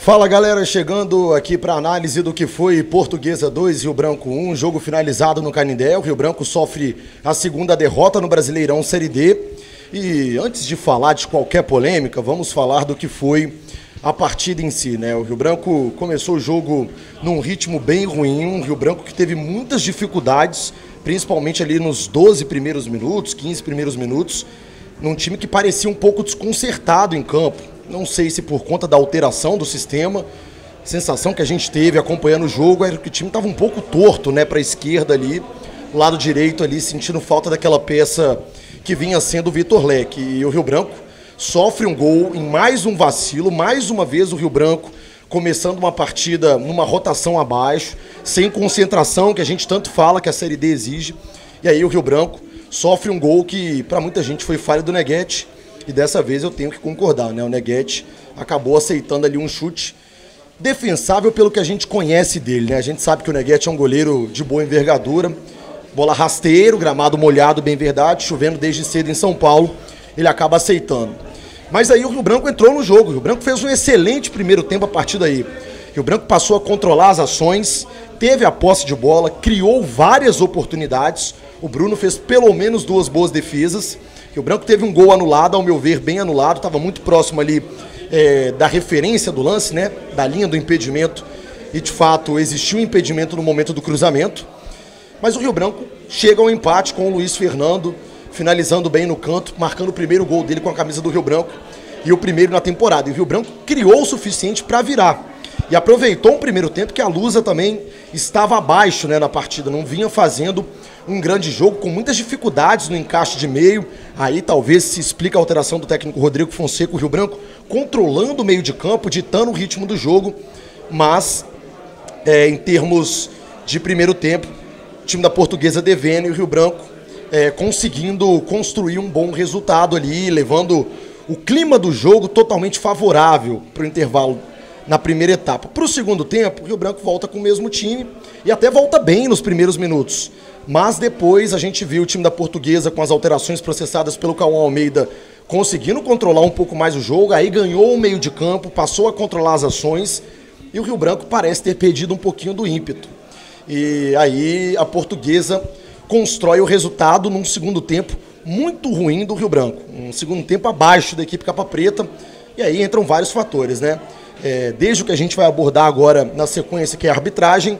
Fala galera, chegando aqui para análise do que foi Portuguesa 2 e Rio Branco 1, jogo finalizado no Canindé. O Rio Branco sofre a segunda derrota no Brasileirão Série D. E antes de falar de qualquer polêmica, vamos falar do que foi a partida em si, né? O Rio Branco começou o jogo num ritmo bem ruim, um Rio Branco que teve muitas dificuldades, principalmente ali nos 12 primeiros minutos, 15 primeiros minutos, num time que parecia um pouco desconcertado em campo. Não sei se por conta da alteração do sistema, a sensação que a gente teve acompanhando o jogo era que o time estava um pouco torto, né, para a esquerda ali, lado direito ali, sentindo falta daquela peça que vinha sendo o Vitor Leque. E o Rio Branco sofre um gol em mais um vacilo, mais uma vez o Rio Branco começando uma partida numa rotação abaixo, sem concentração, que a gente tanto fala que a Série D exige. E aí o Rio Branco sofre um gol que para muita gente foi falha do Neguete. E dessa vez eu tenho que concordar, né? O Neguete acabou aceitando ali um chute defensável pelo que a gente conhece dele, né? A gente sabe que o Neguete é um goleiro de boa envergadura, bola rasteiro, gramado molhado, bem verdade, chovendo desde cedo em São Paulo, ele acaba aceitando. Mas aí o Rio Branco entrou no jogo, o Rio Branco fez um excelente primeiro tempo a partir daí. O Rio Branco passou a controlar as ações, teve a posse de bola, criou várias oportunidades, o Bruno fez pelo menos 2 boas defesas. O Rio Branco teve um gol anulado, ao meu ver, bem anulado, estava muito próximo ali da referência do lance, né, da linha do impedimento, e de fato existiu um impedimento no momento do cruzamento. Mas o Rio Branco chega ao empate com o Luiz Fernando, finalizando bem no canto, marcando o primeiro gol dele com a camisa do Rio Branco, e o primeiro na temporada. E o Rio Branco criou o suficiente para virar, e aproveitou um primeiro tempo que a Lusa também estava abaixo, né, na partida, não vinha fazendo um grande jogo, com muitas dificuldades no encaixe de meio. Aí talvez se explique a alteração do técnico Rodrigo Fonseca, o Rio Branco controlando o meio de campo, ditando o ritmo do jogo, mas em termos de primeiro tempo, o time da Portuguesa devendo e o Rio Branco conseguindo construir um bom resultado ali, levando o clima do jogo totalmente favorável para o intervalo na primeira etapa. Para o segundo tempo, o Rio Branco volta com o mesmo time e até volta bem nos primeiros minutos. Mas depois a gente viu o time da Portuguesa com as alterações processadas pelo Cauã Almeida conseguindo controlar um pouco mais o jogo, aí ganhou o meio de campo, passou a controlar as ações e o Rio Branco parece ter perdido um pouquinho do ímpeto. E aí a Portuguesa constrói o resultado num segundo tempo muito ruim do Rio Branco, um segundo tempo abaixo da equipe Capa Preta, e aí entram vários fatores, né? Desde o que a gente vai abordar agora na sequência, que é a arbitragem,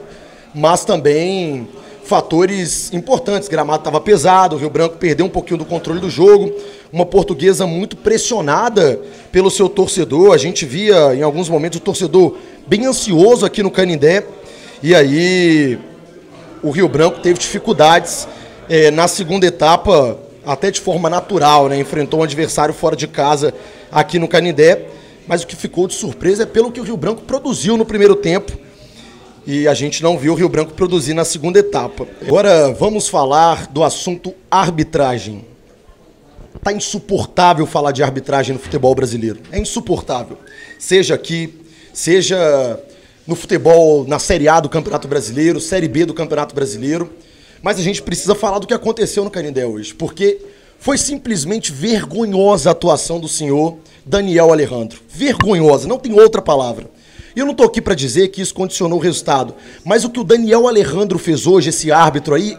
mas também fatores importantes. O gramado estava pesado, o Rio Branco perdeu um pouquinho do controle do jogo, uma Portuguesa muito pressionada pelo seu torcedor. A gente via em alguns momentos o torcedor bem ansioso aqui no Canindé, e aí o Rio Branco teve dificuldades na segunda etapa, até de forma natural, né? Enfrentou um adversário fora de casa aqui no Canindé, mas o que ficou de surpresa é pelo que o Rio Branco produziu no primeiro tempo, e a gente não viu o Rio Branco produzir na segunda etapa. Agora vamos falar do assunto arbitragem. Tá insuportável falar de arbitragem no futebol brasileiro. É insuportável. Seja aqui, seja no futebol, na Série A do Campeonato Brasileiro, Série B do Campeonato Brasileiro. Mas a gente precisa falar do que aconteceu no Canindé hoje, porque foi simplesmente vergonhosa a atuação do senhor Daniel Alejandro. Vergonhosa, não tem outra palavra. E eu não tô aqui para dizer que isso condicionou o resultado, mas o que o Daniel Alejandro fez hoje, esse árbitro aí,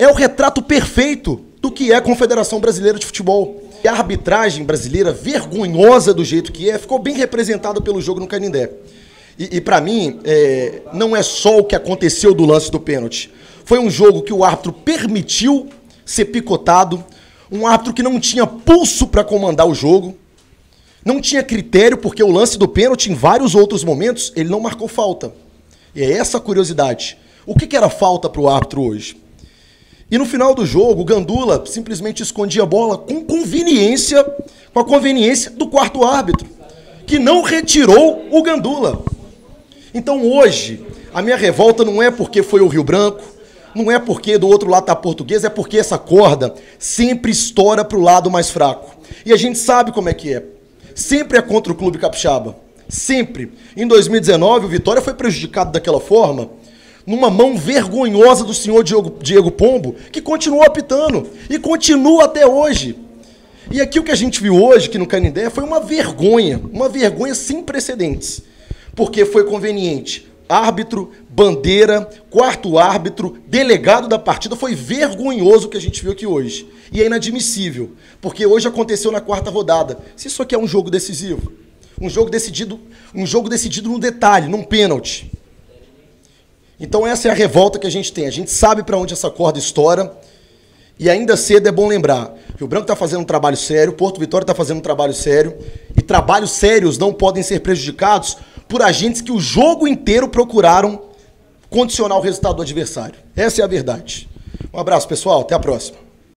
é o retrato perfeito do que é a Confederação Brasileira de Futebol. E a arbitragem brasileira, vergonhosa do jeito que é, ficou bem representada pelo jogo no Canindé. E para mim, não é só o que aconteceu do lance do pênalti. Foi um jogo que o árbitro permitiu ser picotado, um árbitro que não tinha pulso para comandar o jogo, não tinha critério, porque o lance do pênalti, em vários outros momentos, ele não marcou falta. E é essa a curiosidade. O que era falta para o árbitro hoje? E no final do jogo, o Gandula simplesmente escondia a bola com a conveniência do quarto árbitro, que não retirou o Gandula. Então hoje, a minha revolta não é porque foi o Rio Branco, não é porque do outro lado está a Portuguesa, é porque essa corda sempre estoura para o lado mais fraco. E a gente sabe como é que é. Sempre é contra o Clube Capixaba. Sempre. Em 2019, o Vitória foi prejudicado daquela forma, numa mão vergonhosa do senhor Diego Pombo, que continuou apitando. E continua até hoje. E aqui o que a gente viu hoje, aqui no Canindé, foi uma vergonha sem precedentes. porque foi conveniente. Árbitro, bandeira, quarto árbitro, delegado da partida, foi vergonhoso o que a gente viu aqui hoje. E é inadmissível, porque hoje aconteceu na quarta rodada. Se isso aqui é um jogo decisivo, um jogo decidido no detalhe, num pênalti. Então essa é a revolta que a gente tem. A gente sabe para onde essa corda estoura. E ainda cedo é bom lembrar que o Branco está fazendo um trabalho sério, o Porto Vitória está fazendo um trabalho sério, e trabalhos sérios não podem ser prejudicados por agentes que o jogo inteiro procuraram condicionar o resultado do adversário. Essa é a verdade. Um abraço, pessoal. Até a próxima.